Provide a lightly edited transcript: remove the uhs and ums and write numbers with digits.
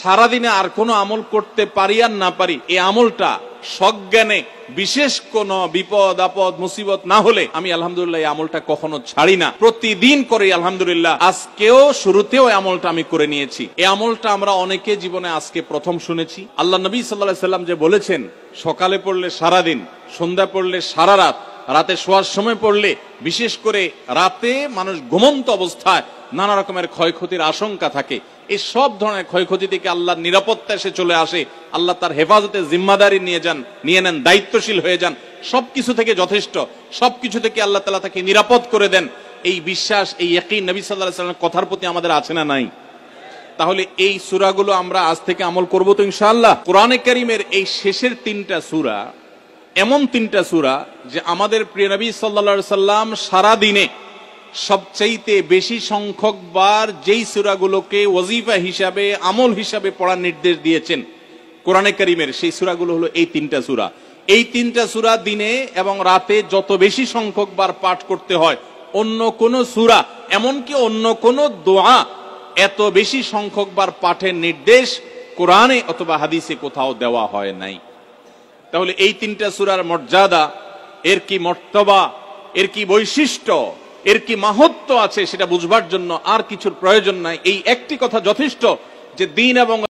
সারাদিনে আর কোনো আমল করতে পারি আর না পারি, এই আমলটা সজ্ঞানে বিশেষ কোন বিপদ আপদ মুসিবত না হলে আমি আলহামদুলিল্লাহ এই আমলটা কখনো ছাড়ি না, প্রতিদিন করি আলহামদুলিল্লাহ। আজকেও শুরুতেও এই আমলটা আমি করে নিয়েছি। এই আমলটা আমরা অনেকে জীবনে আজকে প্রথম শুনেছি। আল্লাহ নবী সাল্লাল্লাহু আলাইহি সাল্লাম যে বলেছেন, সকালে পড়লে সারাদিন, সন্ধ্যা পড়লে সারা রাত, রাতে শোয়ার সময় পড়লে, বিশেষ করে রাতে মানুষ ঘুমন্ত অবস্থায় নানা রকমের ক্ষয়ক্ষতির আশঙ্কা থাকে, এই সব ধরনের ক্ষয়ক্ষতি থেকে আল্লাহর নিরাপত্তা এসে চলে আসে, আল্লাহ তার হেফাজতে জিম্মাদারি নিয়ে নেন, দায়িত্বশীল হয়ে যান, সবকিছু থেকে যথেষ্ট, সবকিছু থেকে আল্লাহ তাআলা তাকে নিরাপদ করে দেন। এই বিশ্বাস, এই ইয়াকিন নবী সাল্লাল্লাহু আলাইহি ওয়াসাল্লামের কথার প্রতি আমাদের আছে না নাই? তাহলে এই সূরাগুলো আমরা আজ থেকে আমল করব তো ইনশাআল্লাহ। কোরআনে কারীমের এই শেষের 3টা সূরা এমন 3টা সূরা যে আমাদের প্রিয় নবী সাল্লাল্লাহু আলাইহি সাল্লাম সারা দিনে সবচাইতে বেশি সংখ্যক বার যেই সূরাগুলোকে ওয়াজিফা হিসাবে, আমল হিসাবে পড়ার নির্দেশ দিয়েছেন কোরআনে কারীমের, সেই সূরাগুলো হলো এই 3টা সূরা। এই 3টা সূরা দিনে এবং রাতে যত বেশি সংখ্যক বার পাঠ করতে হয়, অন্য কোন সূরা, এমনকি অন্য কোন দোয়া এত বেশি সংখ্যক বার পাঠের নির্দেশ কোরআনে অথবা হাদিসে কোথাও দেওয়া হয় নাই। তাহলে এই 3টা সূরার মর্যাদা, এর কি মর্তবা, এর কি বৈশিষ্ট্য, এর কি মাহাত্ম্য আছে সেটা বুঝবার জন্য আর কিছুর প্রয়োজন নাই। এই একটি কথা যথেষ্ট যে দিন এবং